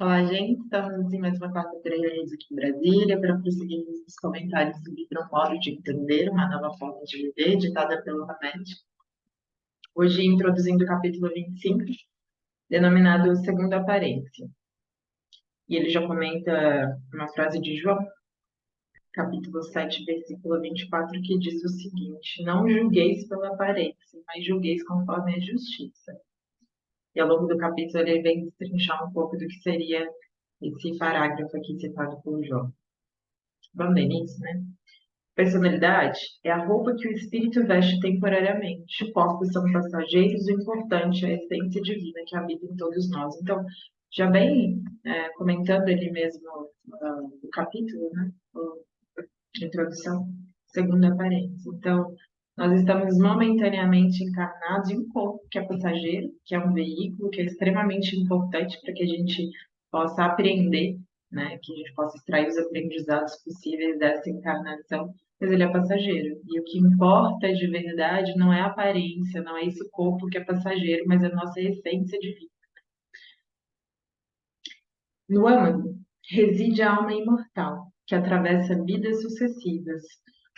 Olá, gente. Estamos em mais uma quarta-feira reunidos aqui em Brasília para prosseguirmos os comentários sobre um modo de entender uma nova forma de viver, ditada pelo Hamed. Hoje, introduzindo o capítulo 25, denominado Segunda Aparência. E ele já comenta uma frase de João, capítulo 7, versículo 24, que diz o seguinte: Não julgueis pela aparência, mas julgueis conforme a justiça. E ao longo do capítulo ele vem destrinchar um pouco do que seria esse parágrafo aqui citado por João. Vamos no início, né? Personalidade é a roupa que o espírito veste temporariamente. Corpos são passageiros, o importante é a essência divina que habita em todos nós. Então, já bem comentando ele mesmo o capítulo, né? A introdução, segunda aparência. Então, nós estamos momentaneamente encarnados em um corpo que é passageiro, que é um veículo, que é extremamente importante para que a gente possa aprender, né? Que a gente possa extrair os aprendizados possíveis dessa encarnação, mas ele é passageiro. E o que importa de verdade não é a aparência, não é esse corpo que é passageiro, mas a nossa essência de vida. No âmago reside a alma imortal, que atravessa vidas sucessivas,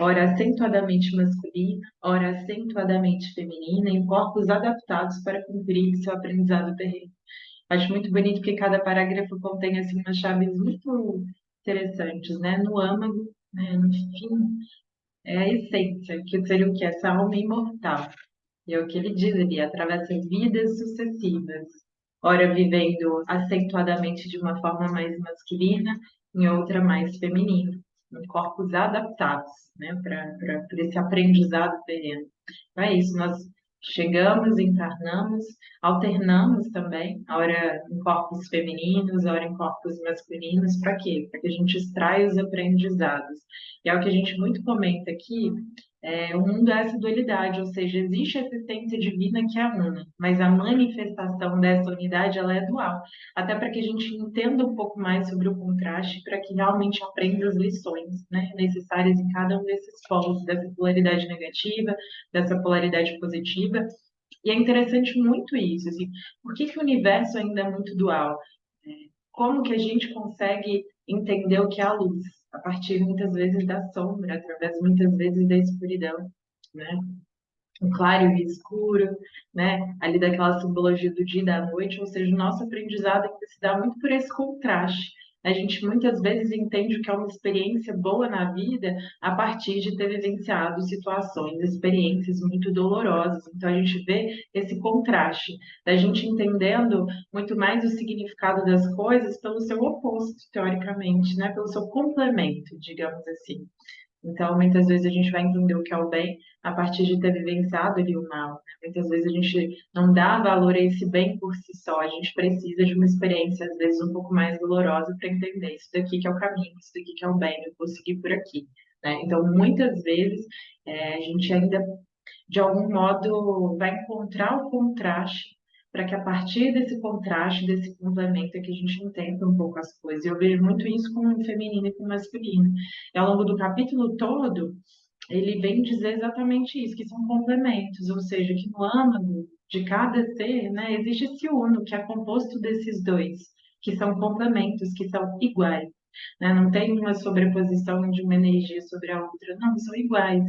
ora acentuadamente masculina, ora acentuadamente feminina, em corpos adaptados para cumprir seu aprendizado terreno. Acho muito bonito que cada parágrafo contém assim umas chaves muito interessantes, né? No âmago, né? No fim, é a essência, que seria o que? Essa alma imortal. E é o que ele diz ali, atravessa vidas sucessivas, ora vivendo acentuadamente de uma forma mais masculina, em outra mais feminina, em corpos adaptados, né, para esse aprendizado terreno. Então é isso, nós chegamos, encarnamos, alternamos também, ora em corpos femininos, ora em corpos masculinos, para quê? Para que a gente extraia os aprendizados. E é o que a gente muito comenta aqui, o mundo é essa dualidade, ou seja, existe essa essência divina que é una, mas a manifestação dessa unidade ela é dual, até para que a gente entenda um pouco mais sobre o contraste, para que realmente aprenda as lições, né, necessárias em cada um desses polos, dessa polaridade negativa, dessa polaridade positiva. E é interessante muito isso, assim, por que que o universo ainda é muito dual? Como que a gente consegue entender o que é a luz? A partir muitas vezes da sombra, através muitas vezes da escuridão, né? O claro e o escuro, né? Ali daquela simbologia do dia e da noite, ou seja, o nosso aprendizado ainda se dá muito por esse contraste. A gente muitas vezes entende o que é uma experiência boa na vida a partir de ter vivenciado situações, experiências muito dolorosas. Então a gente vê esse contraste, da gente entendendo muito mais o significado das coisas pelo seu oposto, teoricamente, né? Pelo seu complemento, digamos assim. Então, muitas vezes a gente vai entender o que é o bem a partir de ter vivenciado ali o mal, né? Muitas vezes a gente não dá valor a esse bem por si só, a gente precisa de uma experiência, às vezes, um pouco mais dolorosa para entender isso daqui que é o caminho, isso daqui que é o bem, eu vou seguir por aqui, né? Então, muitas vezes, a gente ainda de algum modo, vai encontrar o contraste para que a partir desse contraste, desse complemento, é que a gente entenda um pouco as coisas. Eu vejo muito isso com o feminino e com o masculino. E ao longo do capítulo todo, ele vem dizer exatamente isso, que são complementos, ou seja, que no âmago de cada ser, né, existe esse uno, que é composto desses dois, que são complementos, que são iguais. Né? Não tem uma sobreposição de uma energia sobre a outra, não, são iguais.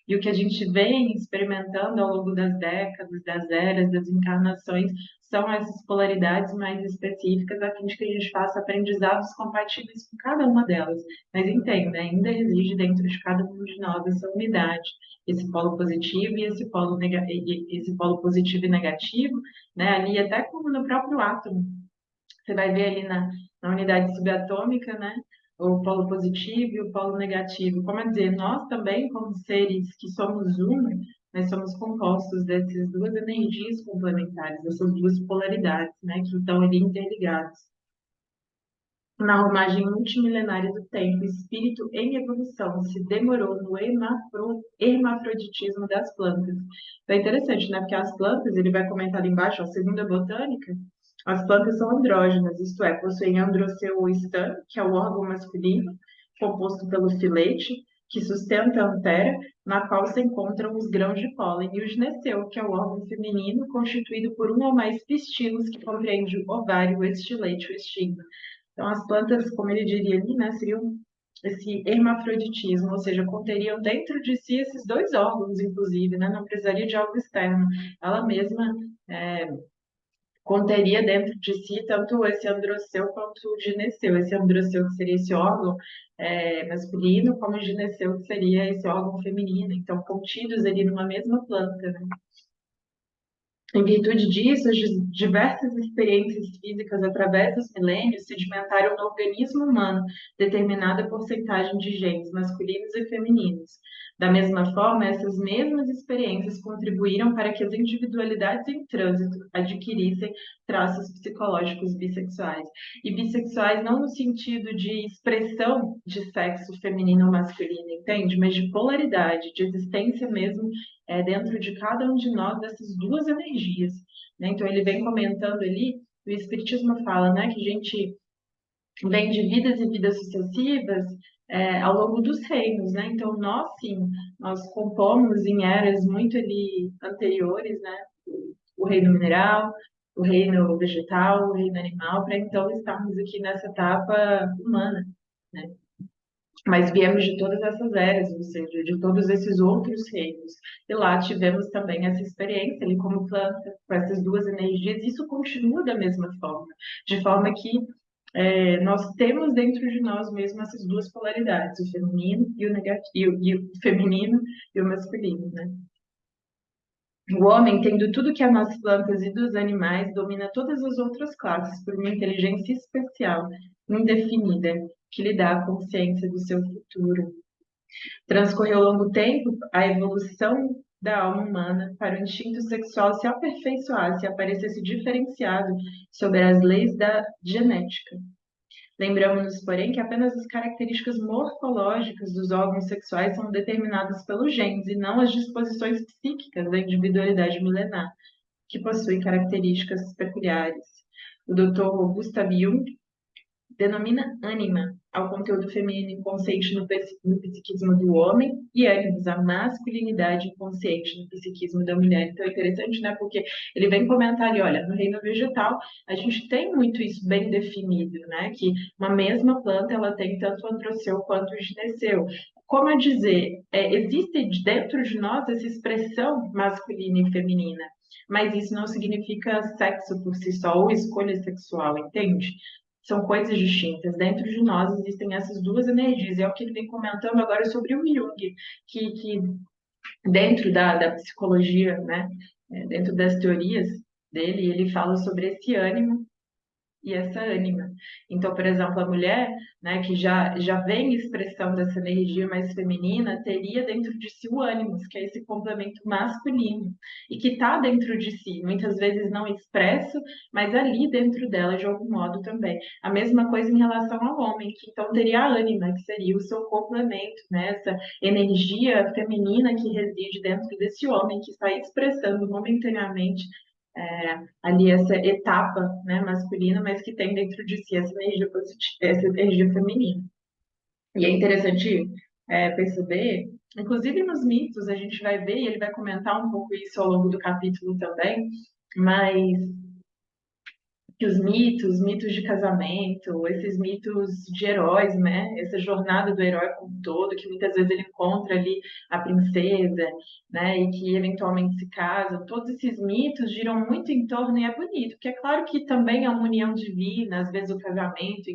E o que a gente vem experimentando ao longo das décadas, das eras, das encarnações, são essas polaridades mais específicas, a fim de que a gente faça aprendizados compatíveis com cada uma delas. Mas entenda, ainda existe dentro de cada um de nós essa unidade, esse polo positivo e esse polo positivo e negativo, né? Ali até como no próprio átomo. Você vai ver ali na unidade subatômica, né? O polo positivo e o polo negativo. Como é dizer, nós também, como seres que somos um, nós somos compostos dessas duas energias complementares, dessas duas polaridades, né? Que estão ali interligadas. Na arrumagem multimilenária do tempo, o espírito em evolução se demorou no hermafroditismo das plantas. Então é interessante, né? Porque as plantas, ele vai comentar ali embaixo, ó, segundo a botânica, as plantas são andrógenas, isto é, possuem androceoestano, que é o órgão masculino, composto pelo filete, que sustenta a antera, na qual se encontram os grãos de pólen, e o gineceu, que é o órgão feminino constituído por um ou mais pistilos, que compreende o ovário, o estilete e o estigma. Então, as plantas, como ele diria ali, né, seriam esse hermafroditismo, ou seja, conteriam dentro de si esses dois órgãos, inclusive, né, não precisaria de algo externo. Ela mesma conteria dentro de si tanto esse androceu quanto o gineceu. Esse androceu, que seria esse órgão masculino, como o gineceu, que seria esse órgão feminino. Então, contidos ali numa mesma planta, né? Em virtude disso, as diversas experiências físicas através dos milênios sedimentaram no organismo humano determinada porcentagem de genes masculinos e femininos. Da mesma forma, essas mesmas experiências contribuíram para que as individualidades em trânsito adquirissem traços psicológicos bissexuais. E bissexuais não no sentido de expressão de sexo feminino ou masculino, entende? Mas de polaridade, de existência mesmo dentro de cada um de nós dessas duas energias, né? Então ele vem comentando ali, o Espiritismo fala, né, que a gente vem de vidas e vidas sucessivas ao longo dos reinos, né? Então nós sim, nós compomos em eras muito ali anteriores, né? O reino mineral, o reino vegetal, o reino animal, para então estarmos aqui nessa etapa humana, né? Mas viemos de todas essas eras, ou seja, de todos esses outros reinos. E lá tivemos também essa experiência ali como planta, com essas duas energias, e isso continua da mesma forma, de forma que nós temos dentro de nós mesmos essas duas polaridades, o feminino e o negativo, e o feminino e o masculino, né? O homem, tendo tudo que é nas plantas e dos animais, domina todas as outras classes por uma inteligência especial, indefinida, que lhe dá a consciência do seu futuro. Transcorreu longo tempo a evolução da alma humana para o instinto sexual se aperfeiçoasse e aparecesse diferenciado sobre as leis da genética. Lembramos-nos, porém, que apenas as características morfológicas dos órgãos sexuais são determinadas pelos genes e não as disposições psíquicas da individualidade milenar, que possui características peculiares. O Dr. Gustav Jung denomina ânima ao conteúdo feminino inconsciente no psiquismo do homem e ânimos a masculinidade inconsciente no psiquismo da mulher. Então é interessante, né? Porque ele vem comentar ali, olha, no reino vegetal a gente tem muito isso bem definido, né? Que uma mesma planta ela tem tanto o androceu quanto o gineceu. Como a dizer, existe dentro de nós essa expressão masculina e feminina, mas isso não significa sexo por si só ou escolha sexual, entende? São coisas distintas. Dentro de nós existem essas duas energias. É o que ele vem comentando agora sobre o Jung, que dentro da psicologia, né, dentro das teorias dele, ele fala sobre esse ânimo e essa ânima. Então, por exemplo, a mulher, né, que já vem expressão dessa energia mais feminina, teria dentro de si o ânimos, que é esse complemento masculino, e que está dentro de si, muitas vezes não expresso, mas ali dentro dela, de algum modo também. A mesma coisa em relação ao homem, que então teria a ânima, que seria o seu complemento, né, essa energia feminina que reside dentro desse homem, que está expressando momentaneamente ali essa etapa, né, masculina, mas que tem dentro de si essa energia positiva, essa energia feminina. E é interessante perceber, inclusive nos mitos, a gente vai ver, e ele vai comentar um pouco isso ao longo do capítulo também, mas que os mitos de casamento, esses mitos de heróis, né? Essa jornada do herói como um todo, que muitas vezes ele encontra ali a princesa, né? E que eventualmente se casa. Todos esses mitos giram muito em torno, e é bonito, porque é claro que também é uma união divina, às vezes o casamento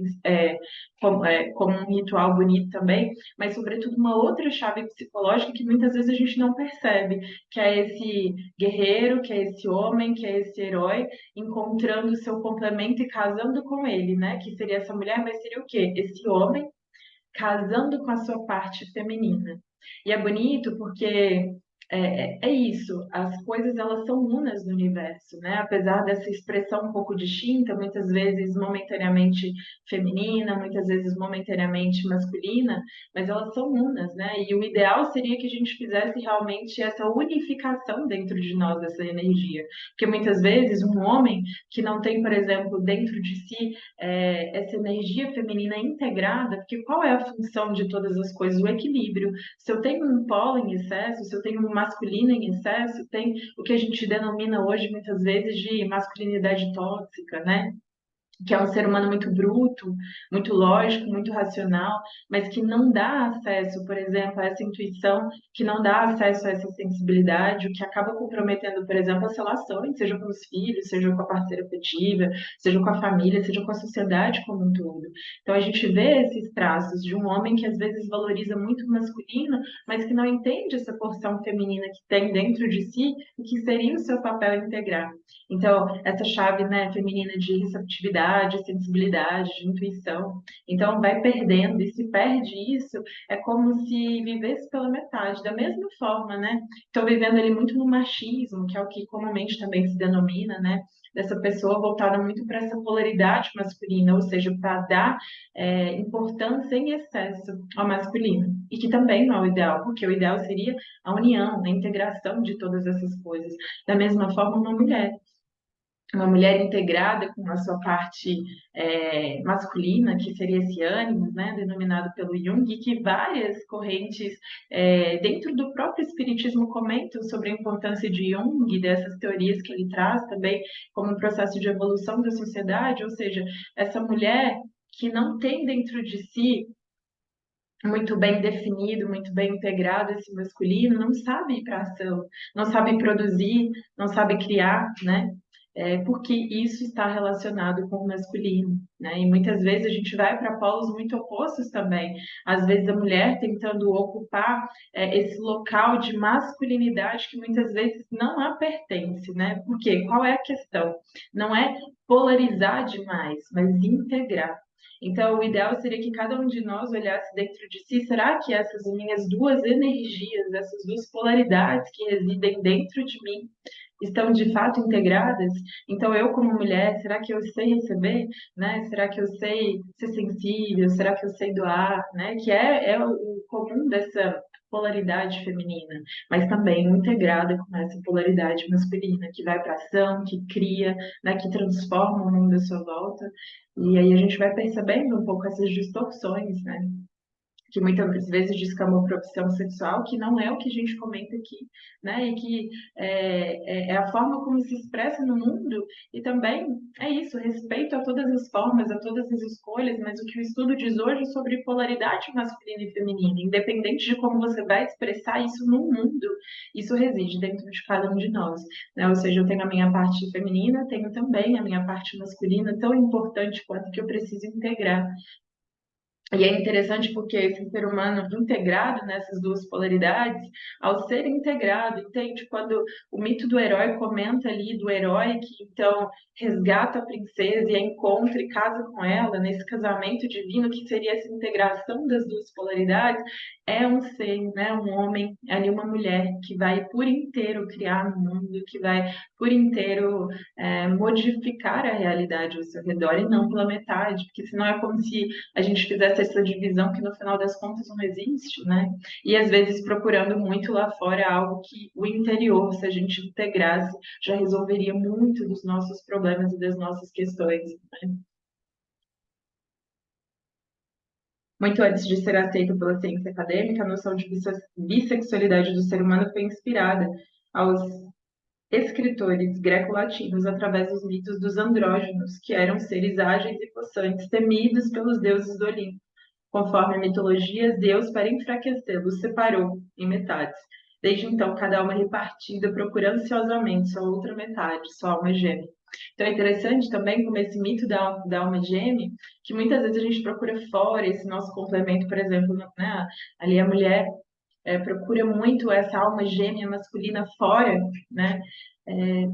como um ritual bonito também, mas sobretudo uma outra chave psicológica que muitas vezes a gente não percebe, que é esse guerreiro, que é esse homem, que é esse herói, encontrando o seu complemento e casando com ele, né? Que seria essa mulher, mas seria o quê? Esse homem casando com a sua parte feminina. E é bonito porque é isso, as coisas elas são unas no universo, né? Apesar dessa expressão um pouco distinta, muitas vezes momentaneamente feminina, muitas vezes momentaneamente masculina, mas elas são unas, né? E o ideal seria que a gente fizesse realmente essa unificação dentro de nós, dessa energia. Porque muitas vezes um homem que não tem, por exemplo, dentro de si essa energia feminina integrada, porque qual é a função de todas as coisas? O equilíbrio. Se eu tenho um polo em excesso, se eu tenho um masculino em excesso, tem o que a gente denomina hoje muitas vezes de masculinidade tóxica, né? Que é um ser humano muito bruto, muito lógico, muito racional, mas que não dá acesso, por exemplo, a essa intuição, que não dá acesso a essa sensibilidade, o que acaba comprometendo, por exemplo, as relações, seja com os filhos, seja com a parceira afetiva, seja com a família, seja com a sociedade como um todo. Então a gente vê esses traços de um homem que às vezes valoriza muito o masculino, mas que não entende essa porção feminina que tem dentro de si e que seria o seu papel integrar. Então, essa chave, né, feminina de receptividade, sensibilidade, de intuição. Então, vai perdendo, e se perde isso, é como se vivesse pela metade. Da mesma forma, né? Estou vivendo ali muito no machismo, que é o que comumente também se denomina, né? Dessa pessoa voltada muito para essa polaridade masculina, ou seja, para dar importância em excesso ao masculino. E que também não é o ideal, porque o ideal seria a união, a integração de todas essas coisas. Da mesma forma, uma mulher integrada com a sua parte masculina, que seria esse ânimo, né, denominado pelo Jung, e que várias correntes dentro do próprio espiritismo comentam sobre a importância de Jung, dessas teorias que ele traz também como um processo de evolução da sociedade, ou seja, essa mulher que não tem dentro de si muito bem definido, muito bem integrado esse masculino, não sabe ir para ação, não sabe produzir, não sabe criar, né? Porque isso está relacionado com o masculino, né? E muitas vezes a gente vai para polos muito opostos também. Às vezes a mulher tentando ocupar esse local de masculinidade que muitas vezes não a pertence, né? Porque qual é a questão? Não é polarizar demais, mas integrar. Então, o ideal seria que cada um de nós olhasse dentro de si. Será que essas minhas duas energias, essas duas polaridades que residem dentro de mim, estão de fato integradas? Então, eu como mulher, será que eu sei receber, né? Será que eu sei ser sensível? Será que eu sei doar, né? Que é o comum dessa polaridade feminina, mas também integrada com essa polaridade masculina, que vai para ação, que cria, né? Que transforma o mundo à sua volta. E aí a gente vai percebendo um pouco essas distorções, né? Que muitas vezes descamou para opção sexual, que não é o que a gente comenta aqui, né? E que é a forma como se expressa no mundo, e também é isso, respeito a todas as formas, a todas as escolhas, mas o que o estudo diz hoje é sobre polaridade masculina e feminina, independente de como você vai expressar isso no mundo, isso reside dentro de cada um de nós, né? Ou seja, eu tenho a minha parte feminina, tenho também a minha parte masculina, tão importante quanto que eu preciso integrar. E é interessante porque esse ser humano integrado nessas duas polaridades, ao ser integrado, entende? Quando o mito do herói comenta ali do herói que então resgata a princesa e a encontra e casa com ela, nesse casamento divino, que seria essa integração das duas polaridades, é um ser, né? Um homem, ali uma mulher, que vai por inteiro criar no mundo, que vai por inteiro modificar a realidade ao seu redor e não pela metade, porque senão é como se a gente fizesse essa divisão que no final das contas não existe, né? E às vezes procurando muito lá fora algo que o interior, se a gente integrasse, já resolveria muito dos nossos problemas e das nossas questões, né? Muito antes de ser aceita pela ciência acadêmica, a noção de bissexualidade do ser humano foi inspirada aos escritores greco-latinos através dos mitos dos andrógenos, que eram seres ágeis e possantes, temidos pelos deuses do Olimpo. Conforme a mitologia, Deus, para enfraquecê-los, separou em metades. Desde então, cada alma é repartida, procura ansiosamente sua outra metade, sua alma gêmea. Então é interessante também como esse mito da alma gêmea, que muitas vezes a gente procura fora esse nosso complemento, por exemplo, né? Ali a mulher procura muito essa alma gêmea masculina fora, né? É,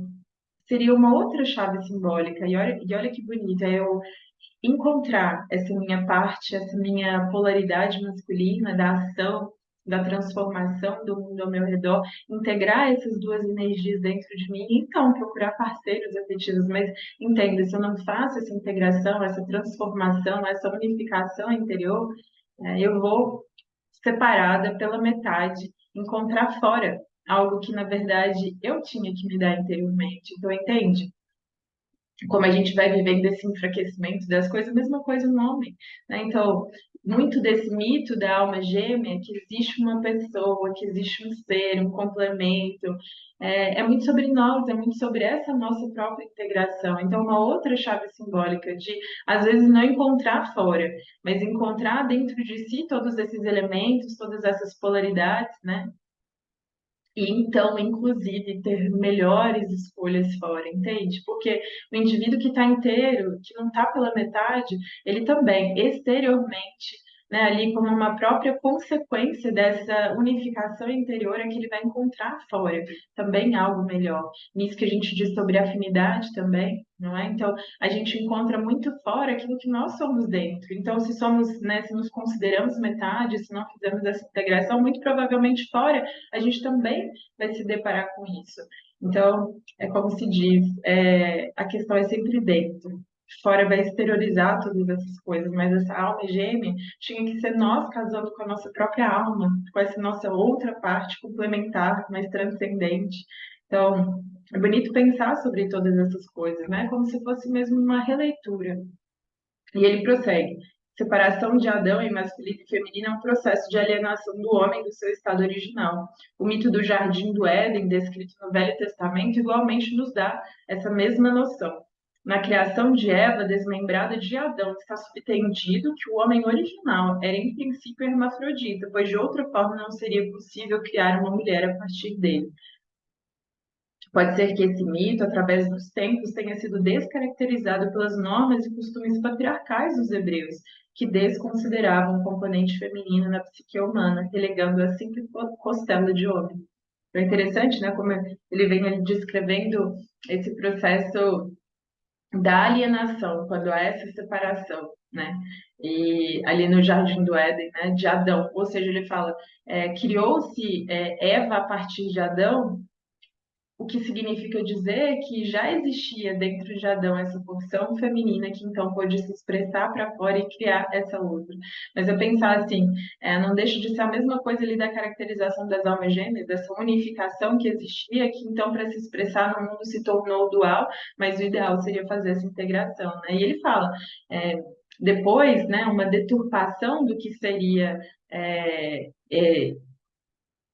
seria uma outra chave simbólica. E olha que bonito, é eu encontrar essa minha parte, essa minha polaridade masculina da ação, da transformação do mundo ao meu redor, integrar essas duas energias dentro de mim, e então procurar parceiros afetivos. Mas entenda, se eu não faço essa integração, essa transformação, essa unificação interior, eu vou separada pela metade, encontrar fora algo que, na verdade, eu tinha que me dar interiormente. Então, entende? Como a gente vai vivendo esse enfraquecimento das coisas, a mesma coisa no homem, né? Então, muito desse mito da alma gêmea, que existe uma pessoa, que existe um ser, um complemento, é muito sobre nós, é muito sobre essa nossa própria integração. Então, uma outra chave simbólica de, às vezes, não encontrar fora, mas encontrar dentro de si todos esses elementos, todas essas polaridades, né? E então, inclusive, ter melhores escolhas fora, entende? Porque o indivíduo que está inteiro, que não está pela metade, ele também, exteriormente, né, ali como uma própria consequência dessa unificação interior, é que ele vai encontrar fora também algo melhor. Nisso que a gente diz sobre afinidade também, não é? Então, a gente encontra muito fora aquilo que nós somos dentro. Então, se somos, né, se nos consideramos metade, se não fizemos essa integração, muito provavelmente fora a gente também vai se deparar com isso. Então, é como se diz, a questão é sempre dentro. Fora vai exteriorizar todas essas coisas, mas essa alma gêmea tinha que ser nós casando com a nossa própria alma, com essa nossa outra parte complementar, mais transcendente. Então, é bonito pensar sobre todas essas coisas, né? Como se fosse mesmo uma releitura. E ele prossegue. Separação de Adão em masculino e feminino é um processo de alienação do homem do seu estado original. O mito do jardim do Éden, descrito no Velho Testamento, igualmente nos dá essa mesma noção. Na criação de Eva, desmembrada de Adão, está subtendido que o homem original era em princípio hermafrodita, pois de outra forma não seria possível criar uma mulher a partir dele. Pode ser que esse mito, através dos tempos, tenha sido descaracterizado pelas normas e costumes patriarcais dos hebreus, que desconsideravam o componente feminino na psique humana, relegando a simples costela de homem. É interessante, né, como ele vem ali descrevendo esse processo da alienação, quando há essa separação, né? E ali no Jardim do Éden, né, de Adão, ou seja, ele fala, criou-se Eva a partir de Adão, o que significa dizer que já existia dentro de Adão essa porção feminina que então pôde se expressar para fora e criar essa outra. Mas eu pensar assim, não deixa de ser a mesma coisa ali da caracterização das almas gêmeas, dessa unificação que existia, que então para se expressar no mundo se tornou dual, mas o ideal seria fazer essa integração, né? E ele fala, depois, né, uma deturpação do que seria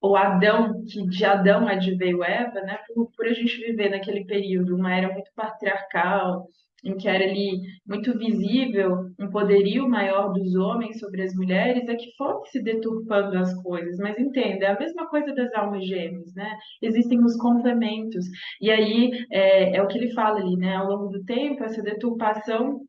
o Adão, que de Adão adveio Eva, né? Por a gente viver naquele período, uma era muito patriarcal, em que era ali muito visível um poderio maior dos homens sobre as mulheres, é que foram se deturpando as coisas. Mas entenda, é a mesma coisa das almas gêmeas, né? Existem os complementos. E aí é o que ele fala ali, né? Ao longo do tempo, essa deturpação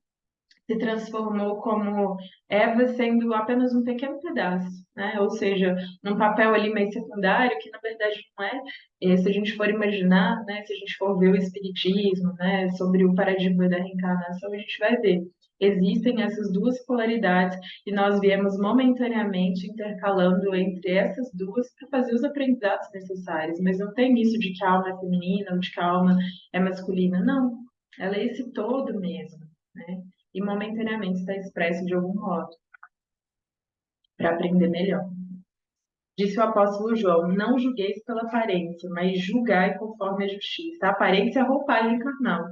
se transformou como Eva sendo apenas um pequeno pedaço, né? Ou seja, num papel ali mais secundário, que na verdade não é. Se a gente for imaginar, né, se a gente for ver o espiritismo, né, sobre o paradigma da reencarnação, a gente vai ver. Existem essas duas polaridades e nós viemos momentaneamente intercalando entre essas duas para fazer os aprendizados necessários, mas não tem isso de que a alma é feminina ou de que a alma é masculina, não. Ela é esse todo mesmo, né? E momentaneamente está expresso de algum modo, para aprender melhor. Disse o apóstolo João: não julgueis pela aparência, mas julgai conforme a justiça. A aparência é a roupagem carnal.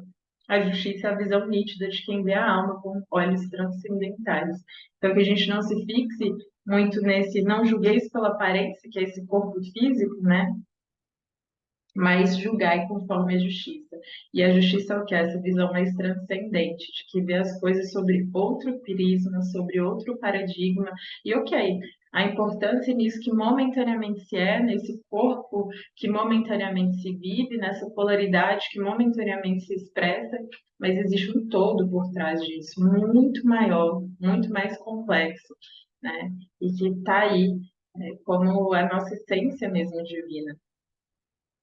A justiça é a visão nítida de quem vê a alma com olhos transcendentais. Então, que a gente não se fixe muito nesse não julgueis pela aparência, que é esse corpo físico, né? Mas julgai conforme a justiça. E a justiça é o que? Essa visão mais transcendente, de que vê as coisas sobre outro prisma, sobre outro paradigma. E ok, a importância nisso que momentaneamente se é, nesse corpo que momentaneamente se vive, nessa polaridade que momentaneamente se expressa, mas existe um todo por trás disso, muito maior, muito mais complexo, né? E que está aí, como a nossa essência mesmo divina.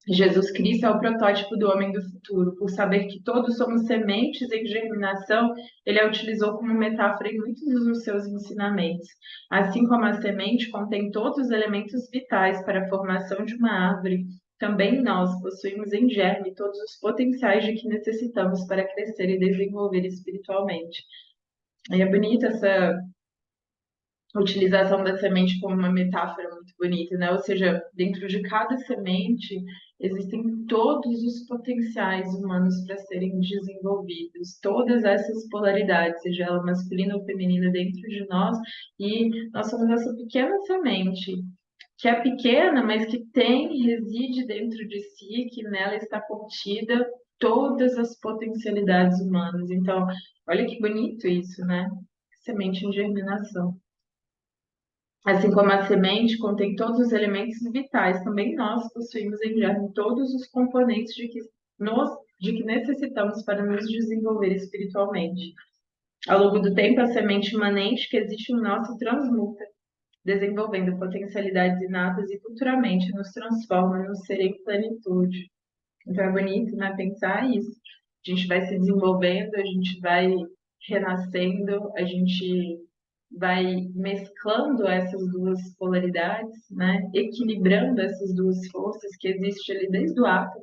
Jesus Cristo é o protótipo do homem do futuro. Por saber que todos somos sementes em germinação, ele a utilizou como metáfora em muitos dos seus ensinamentos. Assim como a semente contém todos os elementos vitais para a formação de uma árvore, também nós possuímos em germe todos os potenciais de que necessitamos para crescer e desenvolver espiritualmente. E é bonita essa utilização da semente como uma metáfora muito bonita, né? Ou seja, dentro de cada semente existem todos os potenciais humanos para serem desenvolvidos, todas essas polaridades, seja ela masculina ou feminina, dentro de nós, e nós somos essa pequena semente. Que é pequena, mas que reside dentro de si, que nela está contida todas as potencialidades humanas. Então, olha que bonito isso, né? Semente em germinação. Assim como a semente contém todos os elementos vitais, também nós possuímos em germe todos os componentes de que necessitamos para nos desenvolver espiritualmente. Ao longo do tempo, a semente imanente que existe em nós se transmuta, desenvolvendo potencialidades inatas e futuramente nos transforma no ser em plenitude. Então é bonito, né, pensar isso. A gente vai se desenvolvendo, a gente vai renascendo, a gente vai mesclando essas duas polaridades, né? Equilibrando essas duas forças que existem ali desde o ato,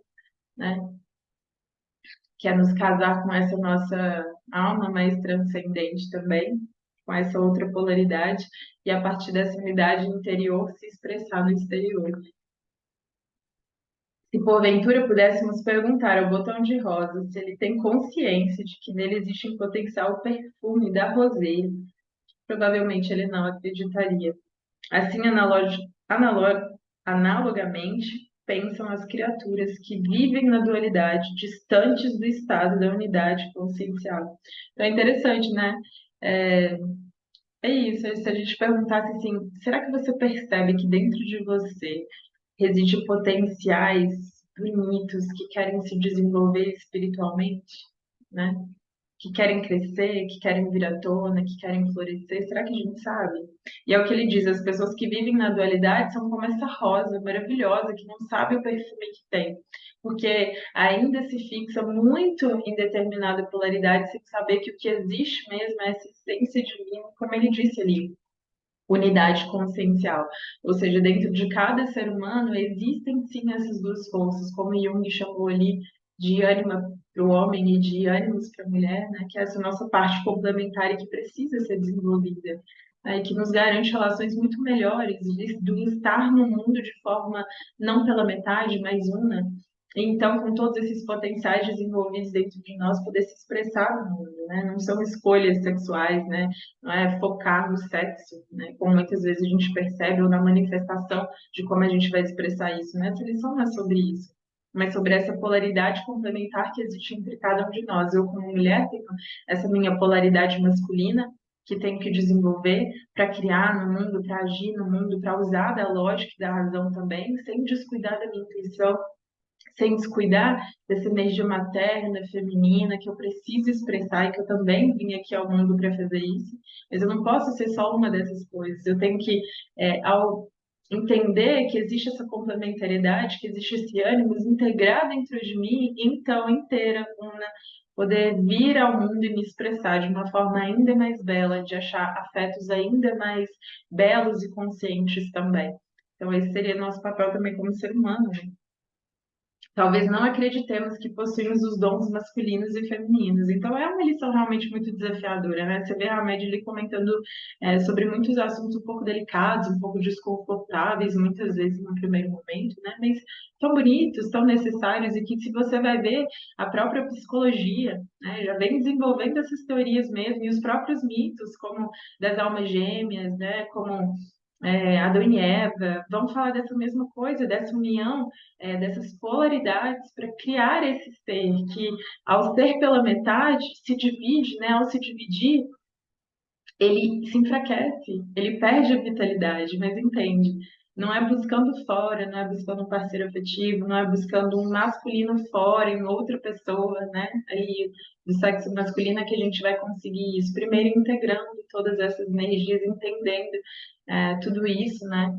né? Que é nos casar com essa nossa alma mais transcendente também, com essa outra polaridade, e a partir dessa unidade interior se expressar no exterior. Se porventura pudéssemos perguntar ao botão de rosa se ele tem consciência de que nele existe um potencial perfume da roseira, provavelmente ele não acreditaria. Assim, analogamente, pensam as criaturas que vivem na dualidade, distantes do estado da unidade consciencial. Então é interessante, né? É, é isso, se a gente perguntasse assim, será que você percebe que dentro de você reside potenciais bonitos que querem se desenvolver espiritualmente, né? Que querem crescer, que querem vir à tona, que querem florescer? Será que a gente sabe? E é o que ele diz: as pessoas que vivem na dualidade são como essa rosa maravilhosa que não sabe o perfume que tem, porque ainda se fixa muito em determinada polaridade sem saber que o que existe mesmo é essa essência divina, como ele disse ali, unidade consciencial. Ou seja, dentro de cada ser humano existem sim essas duas forças, como Jung chamou ali de ânima para o homem e de ânimos para a mulher, né? Que é essa nossa parte complementar e que precisa ser desenvolvida. Né? E que nos garante relações muito melhores, do estar no mundo de forma não pela metade, mas una. Então, com todos esses potenciais desenvolvidos dentro de nós, poder se expressar no mundo, né? Não são escolhas sexuais, né? Não é focar no sexo, né? Como muitas vezes a gente percebe, ou na manifestação de como a gente vai expressar isso, né? Essa lição não é sobre isso, mas sobre essa polaridade complementar que existe entre cada um de nós. Eu, como mulher, tenho essa minha polaridade masculina, que tenho que desenvolver para criar no mundo, para agir no mundo, para usar da lógica e da razão também, sem descuidar da minha intuição, sem descuidar dessa energia materna, feminina, que eu preciso expressar e que eu também vim aqui ao mundo para fazer isso. Mas eu não posso ser só uma dessas coisas. Eu tenho que, ao entender que existe essa complementariedade, que existe esse ânimo, integrar dentro de mim, então inteira, una, poder vir ao mundo e me expressar de uma forma ainda mais bela, de achar afetos ainda mais belos e conscientes também. Então, esse seria nosso papel também como ser humano, né? Talvez não acreditemos que possuímos os dons masculinos e femininos. Então, é uma lição realmente muito desafiadora, né? Você vê a Média ali comentando sobre muitos assuntos um pouco delicados, um pouco desconfortáveis, muitas vezes no primeiro momento, né? Mas tão bonitos, tão necessários, e que se você vai ver a própria psicologia, né, já vem desenvolvendo essas teorias mesmo, e os próprios mitos, como das almas gêmeas, né? Como Adão e Eva, vamos falar dessa mesma coisa, dessa união, dessas polaridades para criar esse ser que, ao ser pela metade, se divide, né? Ao se dividir, ele se enfraquece, ele perde a vitalidade, mas entende? Não é buscando fora, não é buscando um parceiro afetivo, não é buscando um masculino fora em outra pessoa, né? Ali do sexo masculino é que a gente vai conseguir isso. Primeiro integrando todas essas energias, entendendo tudo isso, né?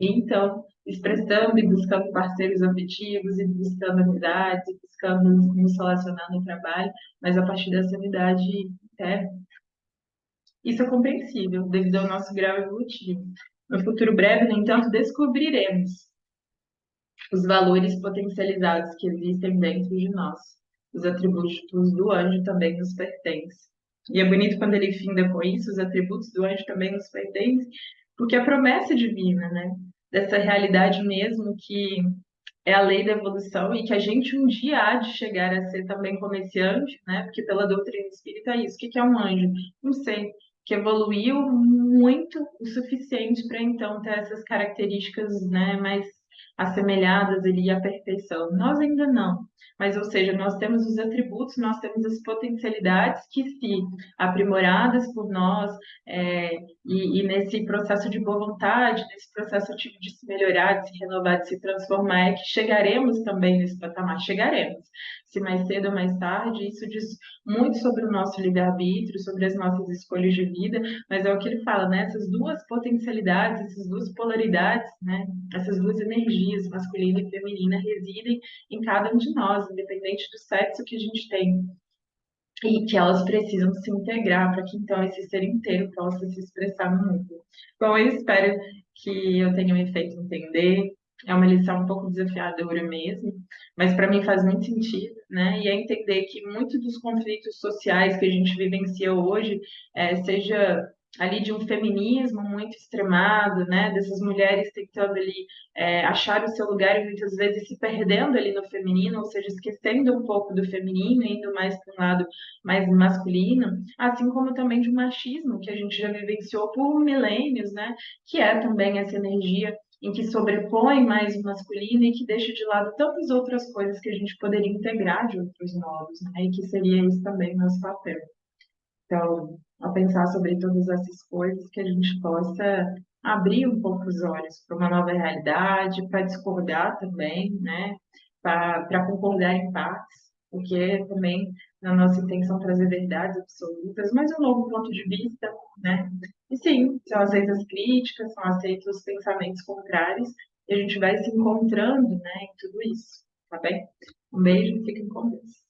E então expressando e buscando parceiros afetivos, e buscando amizades, e buscando nos relacionar no trabalho, mas a partir dessa unidade interna. Isso é compreensível, devido ao nosso grau evolutivo. No futuro breve, no entanto, descobriremos os valores potencializados que existem dentro de nós. Os atributos do anjo também nos pertencem. E é bonito quando ele finda com isso, os atributos do anjo também nos pertencem, porque é a promessa divina, né? Dessa realidade mesmo que é a lei da evolução e que a gente um dia há de chegar a ser também como esse anjo, né? Porque pela doutrina espírita é isso. O que é um anjo? Um ser que evoluiu muito o suficiente para então ter essas características, né, mais assemelhadas ali à perfeição. Nós ainda não. Mas, ou seja, nós temos os atributos, nós temos as potencialidades que, se aprimoradas por nós, e nesse processo de boa vontade, nesse processo ativo de se melhorar, de se renovar, de se transformar, é que chegaremos também nesse patamar. Chegaremos. Se mais cedo ou mais tarde, isso diz muito sobre o nosso livre-arbítrio, sobre as nossas escolhas de vida, mas é o que ele fala, né? Essas duas potencialidades, essas duas polaridades, né? Essas duas energias, masculina e feminina, residem em cada um de nós, independente do sexo que a gente tem. E que elas precisam se integrar para que então esse ser inteiro possa se expressar no mundo. Bom, eu espero que eu tenha me feito entender. É uma lição um pouco desafiadora mesmo, mas para mim faz muito sentido, né? E é entender que muitos dos conflitos sociais que a gente vivencia hoje, seja ali de um feminismo muito extremado, né? Dessas mulheres tentando ali achar o seu lugar e muitas vezes se perdendo ali no feminino, ou seja, esquecendo um pouco do feminino, indo mais para um lado mais masculino, assim como também de um machismo que a gente já vivenciou por milênios, né? Que é também essa energia em que sobrepõe mais o masculino e que deixa de lado tantas outras coisas que a gente poderia integrar de outros modos, né? E que seria isso também nosso papel. Então, a pensar sobre todas essas coisas, que a gente possa abrir um pouco os olhos para uma nova realidade, para discordar também, né? Para concordar em partes, porque também na nossa intenção trazer verdades absolutas, mas um novo ponto de vista, né? E sim, são aceitas críticas, são aceitos os pensamentos contrários, e a gente vai se encontrando, né, em tudo isso, tá bem? Um beijo, fiquem com Deus.